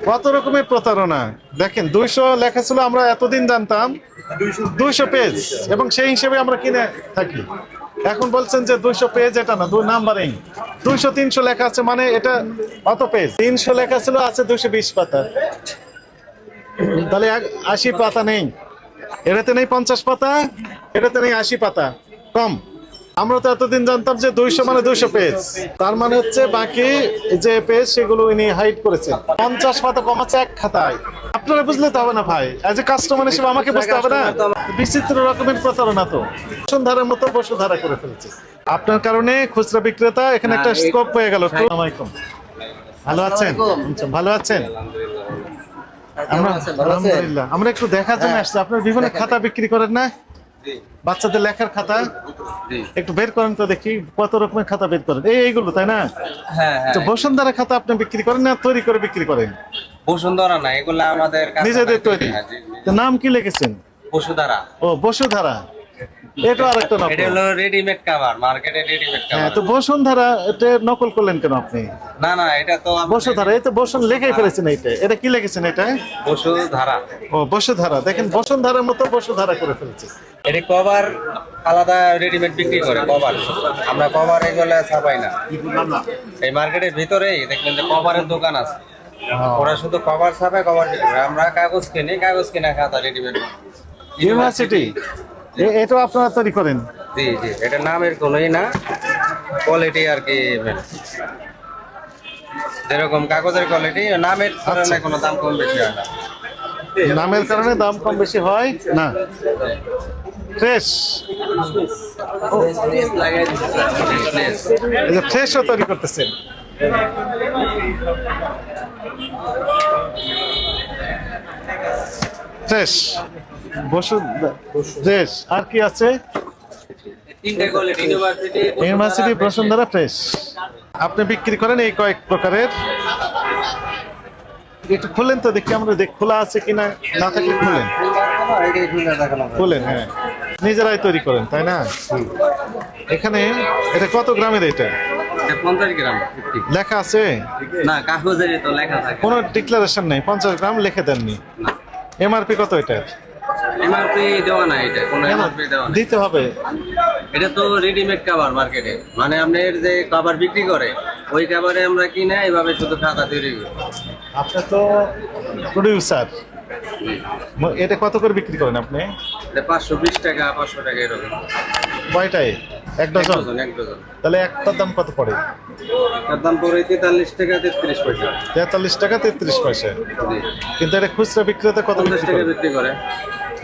কত রকমের প্রতারণা। দেখেন 200 লেখা ছিল, আমরা এতদিন জানতাম 200 পেজ, এবং সেই হিসেবে আমরা কিনে থাকি। এখন বলছেন যে 200 পেজ, এটা না, 2 নাম্বারিং 200 300 লেখা আছে, মানে এটা কত পেজ? 300 লেখা ছিল, আছে 220 পাতা, তাহলে 80 পাতা নেই। এটাতে নেই 50 পাতা, এটাতে নেই 80 পাতা, কম। আমরা তো এতদিন জানতাম যে 200 মানে 200 পেজ, তার মানে হচ্ছে বাকি যে পেজ সেগুলো উনি হাইড করেছেন। 50 পাতা কম আছে এক খাতায়। আপনারা বুঝলে তো হবে না ভাই, এজ এ কাস্টমার হিসেবে আমাকে বুঝতে হবে না। বিচিত্র রকমের প্রতারণা তো, বসুন্ধরার মতো বসুধারা করে ফেলেছে। আপনার কারণে খুচরা বিক্রেতা এখানে একটা স্কোপ হয়ে গেল। আসসালামু আলাইকুম, ভালো আছেন? ভালো আছেন? আলহামদুলিল্লাহ। আমরা একটু দেখার জন্য আসছি, আপনার বিভিন্ন খাতা বিক্রি করেন না? বাচ্চাদের লেখার খাতা একটু বের করেন তো দেখি, কত রকমের খাতা বের করেন। এইগুলো তাই না? তো বসুন্ধরা খাতা আপনি বিক্রি করেন না তৈরি করে বিক্রি করেন? বসুন্ধরা না, এগুলো আমাদের নিজেদের তৈরি। তো নাম কি লিখেছেন? বসুধারা। ও বসুধারা, এটা আরেকটা নকল। এটা হলো রেডিমেড কভার, মার্কেটে রেডিমেড হ্যাঁ, কভার। তো বসুন্ধরা এটা নকল করলেন কেন আপনি? না না, এটা তো বসুধারা, এই তো বসুন লেখাই ফেলেছেন। এটা কি লিখেছেন এটা? বসুধারা। ও বসুধারা, দেখেন বসুন্ধরার মতো বসুধারা করে ফেলেছে। এটা কভার আলাদা রেডিমেড বিক্রি করে কভার। আমরা কভার এগুলো ছাপাই না। এই মার্কেটের ভিতরেই দেখবেন যে কভারের দোকান আছে, ওরা শুধু কভার ছাপায়, কভার বিক্রি করে। আমরা কাগজ কিনি, কাগজ কিনা খাতা রেডিমেড। ইউনিভার্সিটি এটা আপনারা তৈরি করেন? জি জি, এটা নামের কোনোই না, কোয়ালিটি আর কি। যেরকম কাগজের কোয়ালিটি, নামের কারণে কোনো দাম কম বেশি হয় না। নামের কারণে দাম কম বেশি হয় না। ফ্রেশ, এই যে ফ্রেশও তৈরি করতেছেন। ফ্রেশ বসু, ফ্রেশ আর কি আছে? University Bashundhara fresh. আপনি বিক্রি করেন এই কয়েক প্রকারের। একটু খুলেন তো দেখি, আমরা দেখ খোলা আছে কিনা, না থাকলে খুলেন। খুলেন, হ্যাঁ, নিজেরাই তৈরি করেন তাই না? এখানে এটা কত গ্রামের? এটা 50 গ্রাম লেখা আছে না, কাগজের তো লেখা থাকে। কোনো ডিক্লারেশন নেই, 50 গ্রাম লিখে দেননি। এমআরপি কত এটা? এমআরপি দেওয়া না, এটা কোনো এমআরপি দেওয়া না। দিতে হবে। এটা তো রেডিমেড কভার মার্কেটে, মানে আপনার যে কভার বিক্রি করে ওই কভারে আমরা কিনে এইভাবে শুধু খাতা তৈরি করি। আপনি তো প্রোডিউসার, এটা কত করে বিক্রি করেন আপনি? এটা 520 টাকা, 500 টাকা এরকম। কয়টায়? এক ডজন? এক ডজন। তাহলে একটার দাম কত পড়ে? তার দাম পড়ে 43 টাকা 33 পয়সা। 43 টাকা 33 পয়সা। কিন্তু এটা খুচরা বিক্রেতা কত 50 টাকা বিক্রি করে?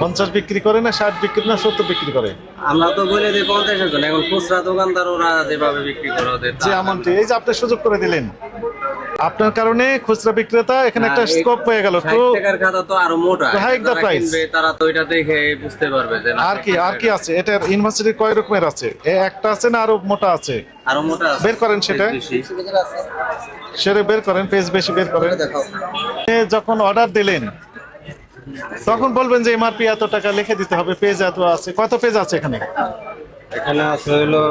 50 বিক্রি করে না 60 বিক্রি না 70 বিক্রি করে? আমরা তো বলে দিই 50 এর জন্য। এখন খুচরা দোকানদার ওরা যেভাবে বিক্রি করে ওদের যে এমনটি, এই যে আপনি সুযোগ করে দিলেন, আপনার কারণে খুচরা বিক্রেতা এখানে একটা স্কোপ হয়ে গেল। 60 টাকার খাতা তো আরো মোটা, হাইক দা প্রাইস। তারা তো এটা দেখে বুঝতে পারবে যে না। আর কি আছে? এটা ইউনিভার্সিটির কয় রকমের আছে? একটা আছে না আরো মোটা আছে? আরো মোটা আছে। বের করেন সেটা, সেটা বের করেন, পেজ বেশি বের করেন। যখন অর্ডার দিলেন তখন বলবেন যে এমআরপি এত টাকা লিখে দিতে হবে, পেজ এত আছে। কত পেজ আছে এখানে? এখানে আছে হলো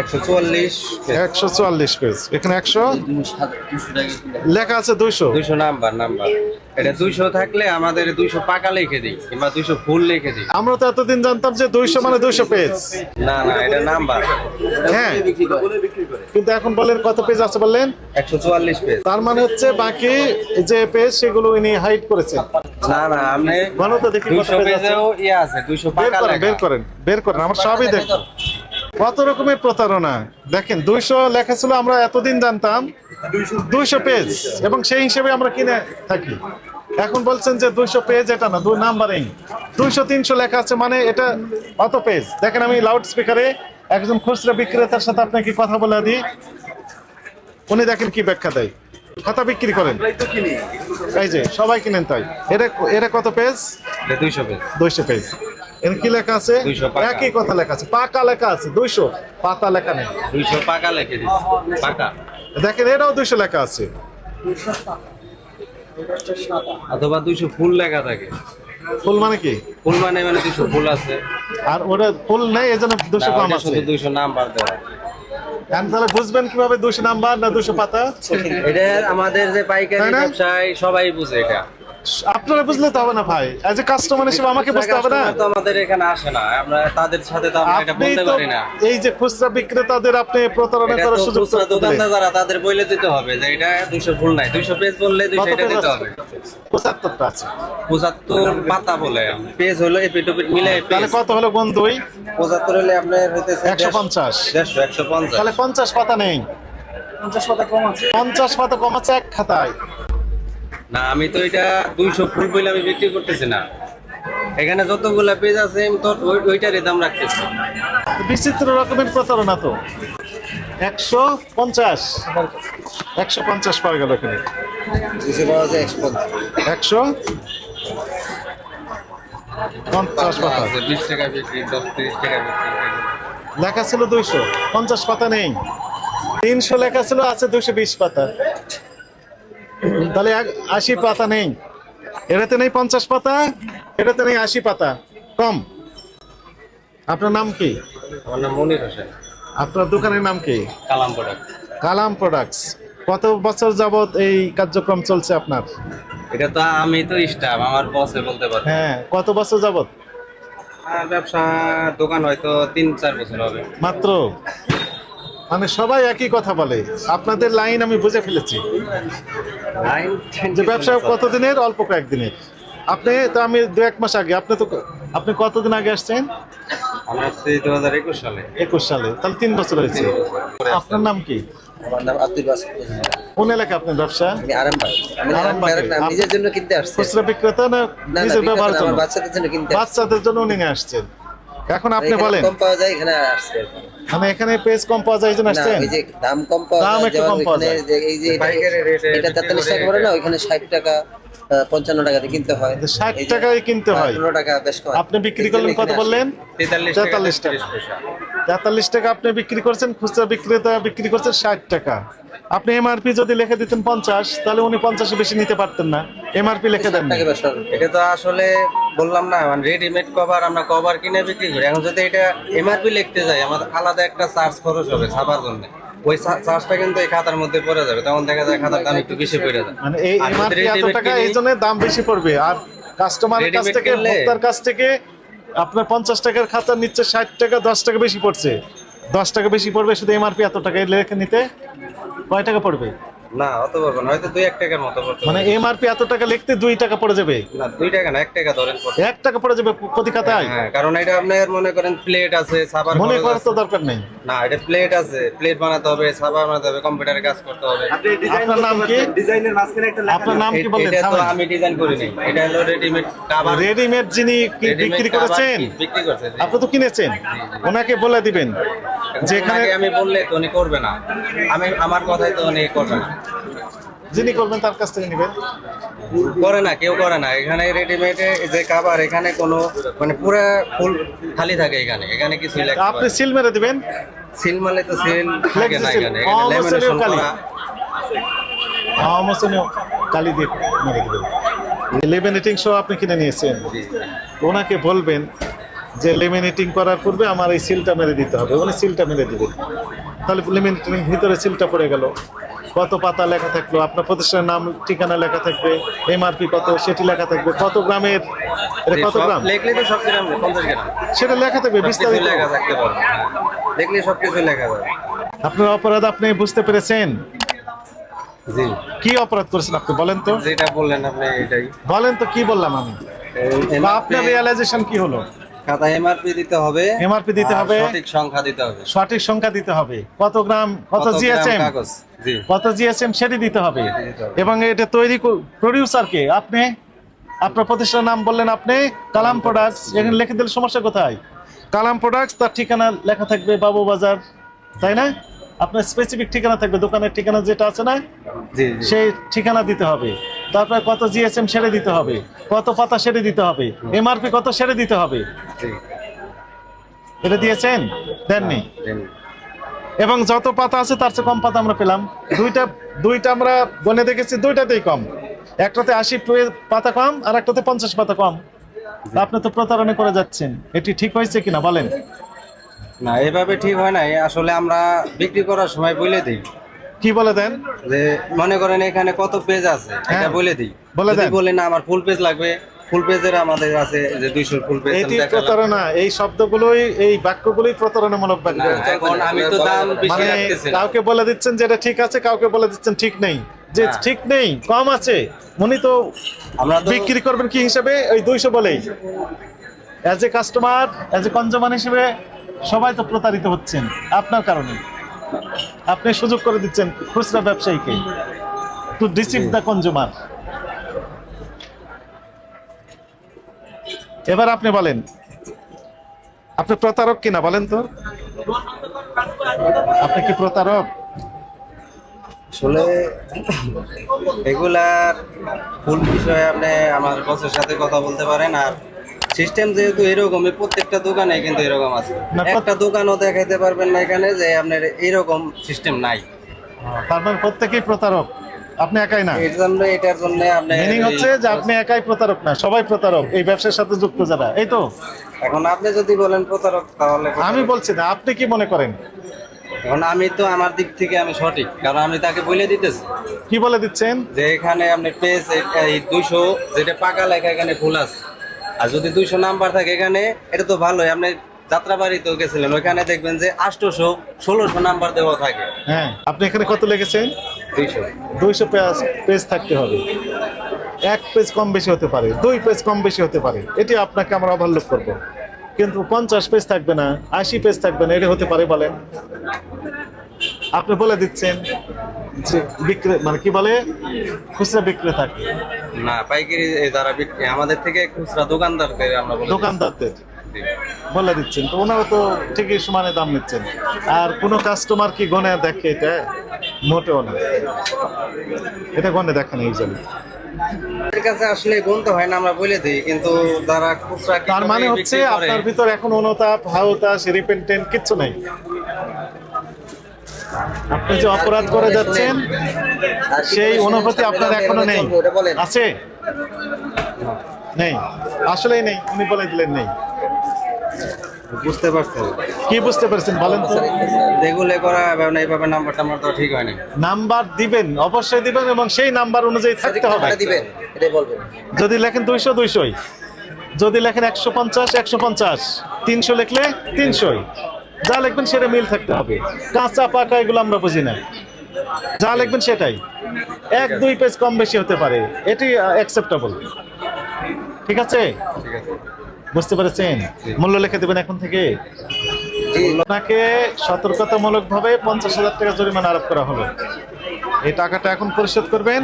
144 পেজ। এখানে 100 লেখা আছে 200 নাম্বার। এটা 200 থাকলে আমাদের 200 পাকা লিখে দিই, কিংবা 200 ফুল লিখে দিই। আমরা তো এতদিন জানতাম যে 200 মানে 200 পেজ। না না, এটা নাম্বার। হ্যাঁ, কিন্তু এখন বলেন কত পেজ আছে বললেন? 144 পেজ। তার মানে হচ্ছে বাকি যে পেজ সেগুলো উনি হাইড করেছেন। না না, আপনি বলো তো দেখি কত 200 পেজ আছে। পেজেও আছে, 200 বের পাকা করেন, লেখা। বের করেন, আমরা সবই দেখব। কত রকমের প্রতারণা। দেখেন 200 লেখা ছিল, আমরা এতদিন জানতাম 200 পেজ, এবং সেই হিসেবে আমরা কিনে থাকি। এখন বলছেন যে 200 পেজ, এটা না, 2 নাম্বারিং 200 300 লেখা আছে, মানে এটা কত পেজ? দেখেন, আমি লাউড স্পিকারে একজন খুচরা বিক্রেতার সাথে আপনাকে কথা বলে দিই, উনি দেখেন কি ব্যাখ্যা দেয়। খাতা বিক্রি করেন, এই যে সবাই কিনেন তাই। এটা কত পেজ? 200 পেজ। 200 পেজ। এর কি লেখা আছে? 200 পাকা। একই কথা লেখা আছে, পাকা লেখা আছে। 200 পাতা লেখা নেই। 200 পাকা লিখে দিই, পাকা। দেখেন এটাও 200 লেখা আছে। অথবা 200 ফুল লেখা থাকে। ফুল মানে কি? ফুল মানে 200 ফুল আছে। আর ওটা ফুল নেই, এজন্য 200 কম ওটা আছে। শুধু 200 নাম্বার দেওয়া। এখন তাহলে বুঝবেন কিভাবে 200 নাম্বার না 200 পাতা? এটা আমাদের যে পাইকারি তাই না? ব্যবসায়ী সবাই বুঝে এটা। আপনারা বুঝলে তো হবে না ভাই, এজ এ কাস্টমার হিসেবে আমাকে বুঝতে হবে না। কাস্টমার তো আমাদের এখানে আসে না, আমরা তাদের সাথে তো আমরা এটা আপনি বলতে তো পারি না। এই যে খুচরা বিক্রেতাদের আপনি প্রতারণা এটা করার তো সুযোগ খুচরা করে দিলেন। দোকানদার যারা তাদের বলে দিতে হবে যে এটা 200 ফুল নাই, 200 পেজ বললে 200 কত এটা পেজ দিতে আছে? হবে। 75টা আছে। 75 পাতা বলে, পেজ হলো এপিটোপিট মিলে তাহলে পেজ। কত হলো বন্ধুই? 75 হলে আপনার হইতেছে 150। 150। তাহলে 50 পাতা নেই, 50 পাতা কম আছে। 50 পাতা কম আছে এক খাতায়। না, আমি তো এটা 200 ফুল বলে আমি বিক্রি করতেছি না। এখানে যতগুলা পেজ আছে আমি তো ওইটারই দাম রাখতেছি। বিচিত্র রকমের প্রতারণা তো। 150 150 পাওয়া গেল এখানে। 200 পাওয়া যায় 150। 150 পাতা 20 টাকা বিক্রি, 10-30 টাকা বিক্রি। লেখা ছিল 200, 50 পাতা নেই। 300 লেখা ছিল, আছে 220 পাতা। তাহলে 80 পাতা নেই। এটাতে নেই 50 পাতা, এটাতে নেই 80 পাতা, কম। আপনার নাম কি? আমার নাম মনির হোসেন, আপনার দোকানের নাম কি? কালাম প্রোডাক্ট। কালাম প্রোডাক্টস। কত বছর যাবত এই কার্যক্রম চলছে আপনার? এটা তো আমি তো স্টাফ, আমার বসে বলতে পারে। হ্যাঁ, কত বছর যাবত? আর ব্যবসা দোকান হয়তো 3-4 বছর হবে মাত্র? মানে সবাই একই কথা বলে। আপনাদের লাইন আমি বুঝে ফেলেছি যে ব্যবসা কতদিনের, অল্প কয়েকদিনের। আপনি তো, আমি 2-1 মাস আগে, আপনি কতদিন আগে আসছেন? আমরা আসছি 2021 সালে। 21 সালে, তাহলে 3 বছর হয়েছে। আপনার নাম কি? আমার নাম আব্দুল বাসিত। কোন এলাকা আপনার ব্যবসা? আমি আরামবাগ। আমি আরামবাগে। আরামবাগ না, নিজের জন্য কিনতে আসছি। খুচরা বিক্রেতা না না না, নিজের ব্যবহারের বিক্রেতা না, জন্য? আমার বাচ্চাদের জন্য কিনতে আসছি। বাচ্চাদের জন্য উনি নিয়ে আসছেন। এখন আপনি এখানে বলেন, কম পাওয়া যায়, এখানে আসছে। মানে এখানে পেজ কম পাওয়া যায় এই জন্য না, আসছেন? ওই যে দাম কম পাওয়া দাম যায়, একটু যেমন কম পাওয়া ওইখানে যায়। যে এই যে পাইকারি রেটে এটা 43 টাকা করে না, ওইখানে 60 টাকা 55 টাকাতে কিনতে হয়। 60 এই যে টাকায় কিনতে হয়। 15 টাকা বেশ কম। আপনি বিক্রি করলেন কত বললেন? 43 টাকা 43 টাকা। 30 পয়সা। 43 টাকা আপনি বিক্রি করছেন, খুচরা বিক্রেতা বিক্রি করছেন 60 টাকা। আপনি এমআরপি যদি লিখে দিতেন 50, তাহলে উনি 50 বেশি নিতে পারতেন না। এমআরপি লিখে দেন। টাকা বেশ কম। এটা তো আসলে বললাম না, মানে রেডিমেড কভার আমরা কভার কিনে বিক্রি করি। এখন যদি এটা এমআরপি লিখতে যাই, আমাদের আলাদা একটা চার্জ খরচ হবে ছাপার জন্য। ওই চার্জটা কিন্তু এই খাতার মধ্যে পড়ে যাবে, তখন দেখা যায় খাতার দাম একটু বেশি পড়ে যায়। মানে এই আর যদি এমআরপি এত readymade টাকা, কিনি, এই জন্য দাম বেশি পড়বে। আর কাস্টমারের কাছ Readymade থেকে, কিনলে- ভোক্তার কাছ থেকে আপনার 50 টাকার খাতা নিচ্ছে 60 টাকা, 10 টাকা বেশি পড়ছে। 10 টাকা বেশি পড়বে শুধু এমআরপি এত টাকা লেখে নিতে। কয় টাকা পড়বে? না অত পারবো না, হয়তো 2-1 টাকার মতো পড়তে মানে পারে। এমআরপি এত টাকা লিখতে 2 টাকা পড়ে যাবে। না 2 টাকা না, 1 টাকা ধরেন পড়ে। 1 টাকা পড়ে যাবে প্রতি খাতায়। হ্যাঁ, কারণ এটা আপনার মনে করেন প্লেট আছে, ছাপার মনে খরচ করার আছে। তো দরকার নেই। না, এটা প্লেট আছে, প্লেট বানাতে হবে, ছাপা বানাতে হবে, কম্পিউটারে কাজ করতে হবে। আপনার নাম কি? ডিজাইনের মাঝখানে একটা আপনার নাম কি বললেন? এটা তো আমি ডিজাইন করিনি, এটা হলো রেডিমেড কভার। রেডিমেড যিনি বিক্রি করেছেন, বিক্রি করছে জি। আপনি তো কিনেছেন, ওনাকে বলে দিবেন যে এখানে ওনাকে আমি বললে তো উনি করবে না, আমি আমার কথাই তো উনি করবে না। যিনি করবেন তার কাছ থেকে নেবেন। করে না, কেউ করে না এখানে। রেডিমেডে যে কাভার, এখানে কোনো মানে পুরো ফুল খালি থাকে। এখানে এখানে কিছু লেখা আপনি সিল মেরে দিবেন। সিল মারলে তো সিল থাকে না, এখানে এখানে ল্যামিনেশন করা। আমসনীয় কালি দিয়ে মেরে দিবেন। লেমিনেটিং সহ আপনি কিনে নিয়েছেন, ওনাকে বলবেন যে লেমিনেটিং করার পূর্বে আমার এই সিলটা মেরে দিতে হবে। উনি সিলটা মেরে দিবেন। তাহলে লেমিনেটিং ভিতরে সিলটা পড়ে গেল। কত পাতা লেখা থাকলো, আপনার প্রতিষ্ঠানের নাম ঠিকানা লেখা থাকবে, এমআরপি কত সেটি লেখা থাকবে, কত গ্রামের, এটা কত সব গ্রাম লিখলে তো সব গ্রাম 50 গ্রাম সেটা লেখা থাকবে সবকিছু বিস্তারিত। লেখা থাকতে পারে। দেখলে সবকিছু লেখা যাবে। আপনার অপরাধ আপনি বুঝতে পেরেছেন? জি, কি অপরাধ করেছেন আপনি বলেন তো? যেটা বললেন আপনি এটাই। বলেন তো কি বললাম আমি? বা আপনার রিয়ালাইজেশন কি হলো? খাতা এমআরপি দিতে হবে, এমআরপি দিতে আর হবে, সঠিক সংখ্যা দিতে হবে, সঠিক সংখ্যা দিতে হবে, কত গ্রাম, কত গ্রাম জিএসএম, কাগজ। জি, কত জিএসএম সেটি দিতে হবে। সেটি দিতে হবে। এবং এটা তৈরি প্রডিউসারকে আপনি, আপনার প্রতিষ্ঠানের নাম বললেন আপনি কালাম প্রোডাক্টস, এখানে লিখে দিলে সমস্যা কোথায়? কালাম প্রোডাক্টস, তার ঠিকানা লেখা থাকবে বাবু বাজার, তাই না? আপনার স্পেসিফিক ঠিকানা থাকবে, দোকানের ঠিকানা যেটা আছে না, জি, জি। সেই ঠিকানা দিতে হবে। তারপরে কত জিএসএম সেরে দিতে হবে, কত পাতা সেরে দিতে হবে, এমআরপি কত সেরে দিতে হবে। জি। এটা দিয়েছেন? দেননি। জানি। এবং যত পাতা আছে তার চেয়ে কম পাতা আমরা পেলাম। দুইটা আমরা গনে দেখেছি, দুইটাতেই কম। একটাতে 80 পাতা কম, আর একটাতে 50 পাতা কম। তা আপনি তো প্রতারণা করে যাচ্ছেন। এটি ঠিক হয়েছে কিনা বলেন? না, এভাবে ঠিক হয় না। আসলে আমরা বিক্রি করার সময় বলে দিই কি বলে দেন? যে মনে করেন এখানে কত পেজ আছে এটা হ্যাঁ, বলে দিই। বলে যদি দেন। বলে না আমার ফুল পেজ লাগবে, ফুল পেজের আমাদের আছে যে 200 ফুল পেজ এটি প্রতারণা, এই শব্দগুলোই, এই বাক্যগুলোই প্রতারণামূলক বাক্য। এখন আমি তো দাম বেশি মানে রাখতেছি না। কাউকে বলে দিচ্ছেন যে এটা ঠিক আছে, কাউকে বলে দিচ্ছেন ঠিক নেই, যে হ্যাঁ। ঠিক নেই কম আছে, উনি তো আমরা তো বিক্রি করবেন কি হিসেবে? ওই 200 বলেই। As a customer, as a consumer হিসেবে সবাই তো প্রতারিত হচ্ছেন আপনার কারণে। আপনি সুযোগ করে দিচ্ছেন খুচরা ব্যবসায়ীকে টু ডিসিভ দ্য কনজিউমার। এবার আপনি বলেন, আপনি প্রতারক কিনা বলেন তো? আপনি কি প্রতারক? আসলে এগুলার ফুল বিষয়ে আপনি আমার বসের সাথে কথা বলতে পারেন। আর সিস্টেম যেহেতু এরকমই, প্রত্যেকটা দোকানে কিন্তু এরকম আছে। না, একটা দোকানও দেখাইতে পারবেন না এখানে যে আপনার এরকম সিস্টেম নাই। তার মানে প্রত্যেকেই প্রতারক, আপনি একাই না। এটার জন্য আপনি মিনিং হচ্ছে যে আপনি একাই প্রতারক না, সবাই প্রতারক এই ব্যবসার সাথে যুক্ত যারা, এই তো? এখন আপনি যদি বলেন প্রতারক তাহলে প্রতারক। আমি বলছি না, আপনি কি মনে করেন? এখন আমি তো আমার দিক থেকে আমি সঠিক, কারণ আমি তাকে বলে দিতেছি কি বলে দিচ্ছেন? যে এখানে আপনি পেজ এই 200 যেটা পাকা লেখা এখানে ভুল আছে। আর যদি 200 নাম্বার থাকে এখানে, এটা তো ভালোই। আপনি যাত্রাবাড়িতেও গেছিলেন, ওইখানে দেখবেন যে 800 1600 নাম্বার দেওয়া থাকে। হ্যাঁ, আপনি এখানে কত লিখেছেন? 200 200 পেজ থাকতে হবে। এক পেজ কম বেশি হতে পারে, 2 পেজ কম বেশি হতে পারে, এটি আপনাকে আমরা ওভারলুক করব। কিন্তু 50 পেজ থাকবে না, 80 পেজ থাকবে না, এটা হতে পারে বলেন? আপনি বলে দিচ্ছেন যে মানে কি বলে, খুচরা বিক্রে থাকে না, পাইকারি যারা বিক্রি আমাদের থেকে খুচরা দোকানদারদের আমরা বলে দোকানদারদের দিই। বলে দিচ্ছেন, তো ওনারা তো ঠিকই সমানে দাম নিচ্ছেন। আর কোনো কাস্টমার কি গনে দেখে? এটা মোটেও না, এটা গনে দেখে না ইউজুয়ালি। এর কাছে আসলে গুনতে হয় না, আমরা বলে দিই। কিন্তু যারা খুচরা তার মানে হচ্ছে আপনার ভিতর এখন অনুতাপ, হাউতাস, রিপেন্টেন্ট কিচ্ছু নাই। আপনি যে অপরাধ করে যাচ্ছেন সেই অনুভূতি আপনার এখনো নেই। আছে? নেই, আসলেই নেই। উনি বলে দিলেন নেই। বুঝতে পারছেন কি বুঝতে পারছেন বলেন তো? যেগুলো করা হবে না, এইভাবে নাম্বার টাম্বার তো ঠিক হয়নি। নাম্বার দিবেন, অবশ্যই দিবেন, এবং সেই নাম্বার অনুযায়ী থাকতে হবে। দিবেন এটাই বলবেন। যদি লেখেন 200 200, যদি লেখেন 150 150, 300 লিখলে 300, যা লিখবেন সেটা মিল থাকতে হবে। কাঁচা পাকা এগুলো আমরা বুঝি না, যা লিখবেন সেটাই। 1-2 পেজ কম বেশি হতে পারে, এটি অ্যাকসেপ্টেবল। ঠিক আছে? ঠিক আছে। বুঝতে পেরেছেন? মূল্য লিখে দেবেন এখন থেকে। আপনাকে সতর্কতামূলকভাবে 50,000 টাকা জরিমানা আরোপ করা হলো। এই টাকাটা এখন পরিশোধ করবেন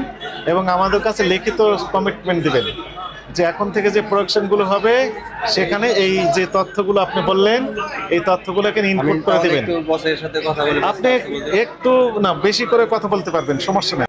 এবং আমাদের কাছে লিখিত কমিটমেন্ট দিবেন যে এখন থেকে যে প্রোডাকশনগুলো হবে সেখানে এই যে তথ্যগুলো আপনি বললেন, এই তথ্যগুলোকে ইনপুট করে দিবেন। একটু বসের সাথে কথা বলে আপনি একটু না বেশি করে কথা বলতে পারবেন, সমস্যা নেই।